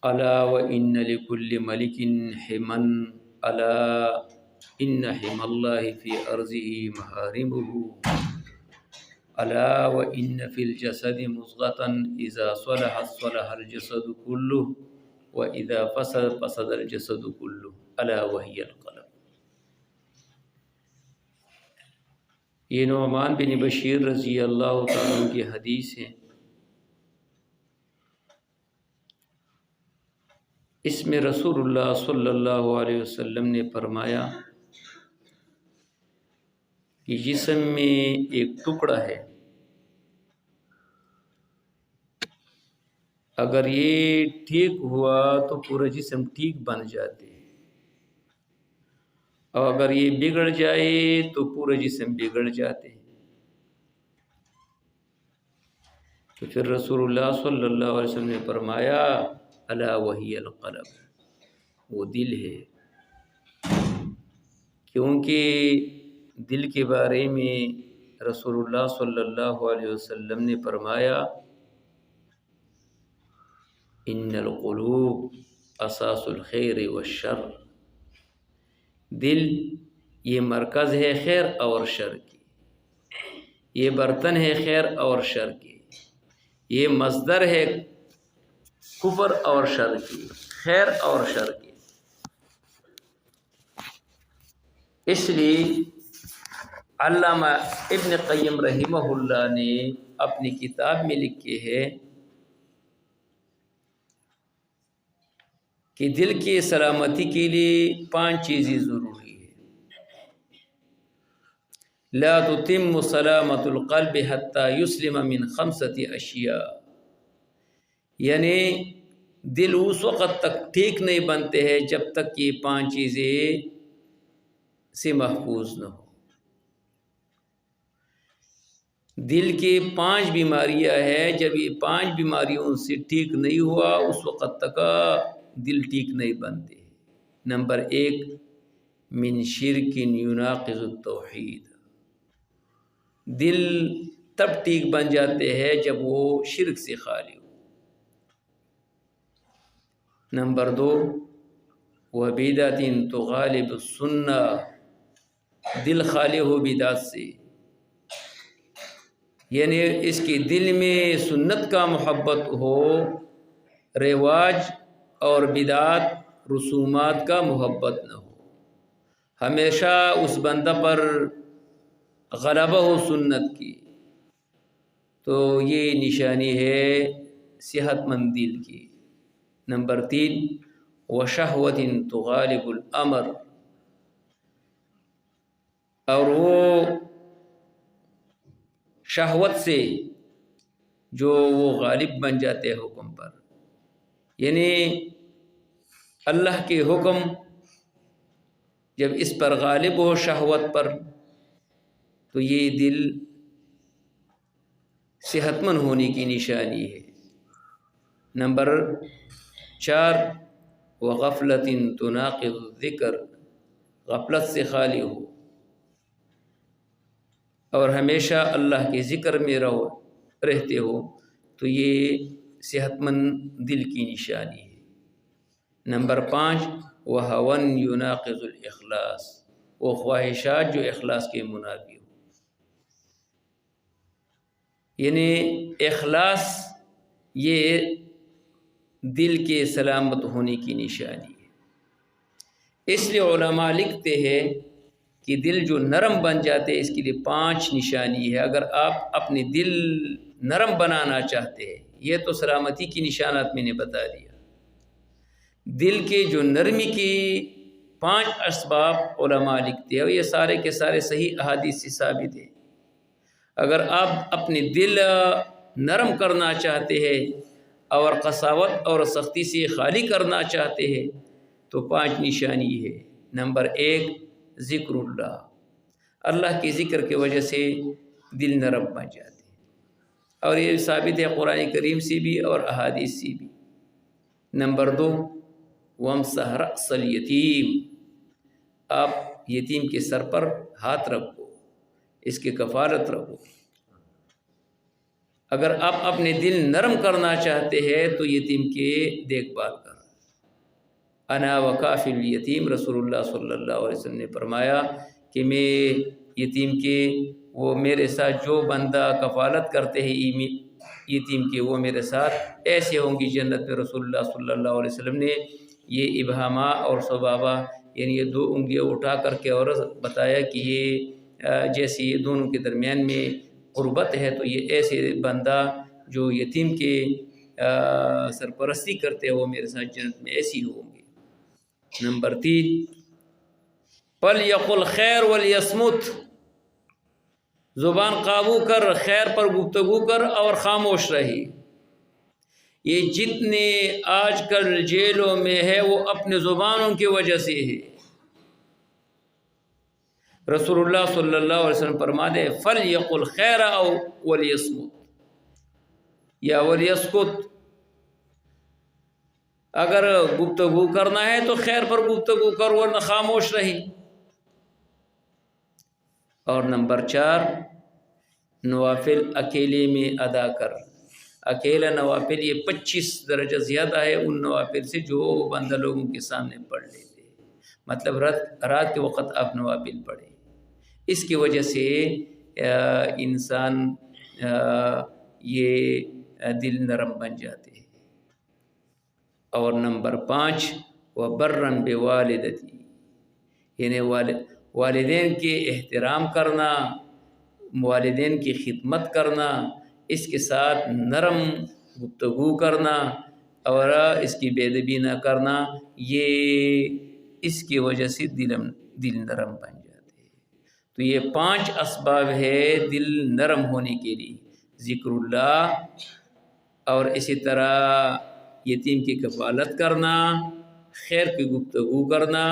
الا وان لكل ملك حما الا ان حمى الله في ارضه محارمه الا وان في الجسد مضغة اذا صلحت صلح الجسد كله واذا فسدت فسد الجسد كله الا وهي القلب۔ یہ نعمان بن بشیر رضی اللہ تعالیٰ عنہ کی حدیث ہے۔ اس میں رسول اللہ صلی اللہ علیہ وسلم نے فرمایا کہ جسم میں ایک ٹکڑا ہے، اگر یہ ٹھیک ہوا تو پورا جسم ٹھیک بن جاتے ہیں، اور اگر یہ بگڑ جائے تو پورا جسم بگڑ جاتے ہیں۔ تو پھر رسول اللہ صلی اللہ علیہ وسلم نے فرمایا الا وہی القلب، وہ دل ہے، کیونکہ دل کے بارے میں رسول اللہ صلی اللہ علیہ وسلم نے فرمایا ان القلوب اساس الخیر والشر، دل یہ مرکز ہے خیر اور شر کی، یہ برتن ہے خیر اور شر کی، یہ مصدر ہے کفر اور شر کی، خیر اور شر کی۔ اس لیے علامہ ابن قیم رحمہ اللہ نے اپنی کتاب میں لکھے ہے کہ دل کی سلامتی کے لیے 5 چیزیں ضروری ہے۔ لا تتم سلامت القلب حتی یسلم من 5 اشیاء، یعنی دل اس وقت تک ٹھیک نہیں بنتے ہیں جب تک یہ 5 چیزیں سے محفوظ نہ ہو۔ دل کی 5 بیماریاں ہیں، جب یہ 5 بیماریوں سے ٹھیک نہیں ہوا اس وقت تک دل ٹھیک نہیں بنتے۔ نمبر 1 من شرک یناقض التوحید، دل تب ٹھیک بن جاتے ہیں جب وہ شرک سے خالی ہو۔ نمبر 2 وبدعۃ تغالب السنہ، دل خالی ہو بدعت سے، یعنی اس کے دل میں سنت کا محبت ہو، رواج اور بدعت رسومات کا محبت نہ ہو، ہمیشہ اس بندہ پر غلبہ ہو سنت کی، تو یہ نشانی ہے صحت مند دل کی۔ نمبر 3 وشہوۃ تغالب الامر، اور وہ شہوت سے جو وہ غالب بن جاتے ہیں حکم پر، یعنی اللہ کے حکم جب اس پر غالب ہو شہوت پر تو یہ دل صحت مند ہونے کی نشانی ہے۔ نمبر 4 وغفلۃ تناقض الذکر، غفلت سے خالی ہو اور ہمیشہ اللہ کے ذکر میں رہتے ہو تو یہ صحت مند دل کی نشانی ہے۔ نمبر 5 وہوى یناقض الاخلاص، وہ خواہشات جو اخلاص کے منافی ہو، یعنی اخلاص یہ دل کے سلامت ہونے کی نشانی ہے۔ اس لیے علماء لکھتے ہیں کہ دل جو نرم بن جاتے اس کے لیے 5 نشانی ہے۔ اگر آپ اپنے دل نرم بنانا چاہتے ہیں، یہ تو سلامتی کی نشانات میں نے بتا دیا، دل کے جو نرمی کی 5 اسباب علماء لکھتے ہیں، اور یہ سارے کے سارے صحیح احادیث سے ثابت ہیں۔ اگر آپ اپنے دل نرم کرنا چاہتے ہیں اور قساوت اور سختی سے خالی کرنا چاہتے ہیں تو 5 نشانی ہے۔ نمبر 1 ذکر اللہ، اللہ کے ذکر کی وجہ سے دل نرم بن جاتے ہیں، اور یہ ثابت ہے قرآن کریم سے بھی اور احادیث سے بھی۔ نمبر 2 وامسح رأس الیتیم، آپ یتیم کے سر پر ہاتھ رکھو، اس کی کفالت رکھو۔ اگر آپ اپنے دل نرم کرنا چاہتے ہیں تو یتیم کے دیکھ بھال کر۔ انا وکافل الیتیم، رسول اللہ صلی اللہ علیہ وسلم نے فرمایا کہ میں یتیم کے، وہ میرے ساتھ جو بندہ کفالت کرتے ہیں یتیم کے، وہ میرے ساتھ ایسے ہوں گی جنت میں۔ رسول اللہ صلی اللہ علیہ وسلم نے یہ ابہامہ اور صبابہ یعنی یہ 2 انگلیاں اٹھا کر کے اور بتایا کہ یہ جیسے یہ دونوں کے درمیان میں قربت ہے، تو یہ ایسے بندہ جو یتیم کے سرپرستی کرتے ہیں وہ میرے ساتھ جنت میں ایسی ہوں گے۔ نمبر 3، فَلْيَقُلْ خَيْرٌ وَلْيَصْمُتْ، زبان قابو کر، خیر پر گفتگو کر اور خاموش رہی۔ یہ جتنے آج کل جیلوں میں ہے وہ اپنے زبانوں کی وجہ سے ہے۔ رسول اللہ صلی اللہ علیہ وسلم فرماتے ہیں فَلْيَقُلْ خَيْرًا أَوْ وَلْيَصْمُتْ یا وَلْيَسْكُتْ، اگر گفتگو کرنا ہے تو خیر پر گفتگو کر ورنہ خاموش رہی۔ اور نمبر 4، نوافل اکیلے میں ادا کر۔ اکیلا نوافل یہ 25 درجہ زیادہ ہے ان نوافل سے جو بندہ لوگوں کے سامنے پڑھ لیتے ہیں۔ مطلب رات کے وقت آپ نوافل پڑھیں، اس کی وجہ سے انسان یہ دل نرم بن جاتے ہیں۔ اور نمبر 5، وَبَرًّا بِوَالِدَتِهِ، یعنی والدین کے احترام کرنا، والدین کی خدمت کرنا، اس کے ساتھ نرم گفتگو کرنا اور اس کی بے ادبی نہ کرنا، یہ اس کی وجہ سے دل نرم بن جاتے ہیں۔ تو یہ 5 اسباب ہے دل نرم ہونے کے لیے: ذکر اللہ، اور اسی طرح یتیم کی کفالت کرنا، خیر کی گفتگو کرنا،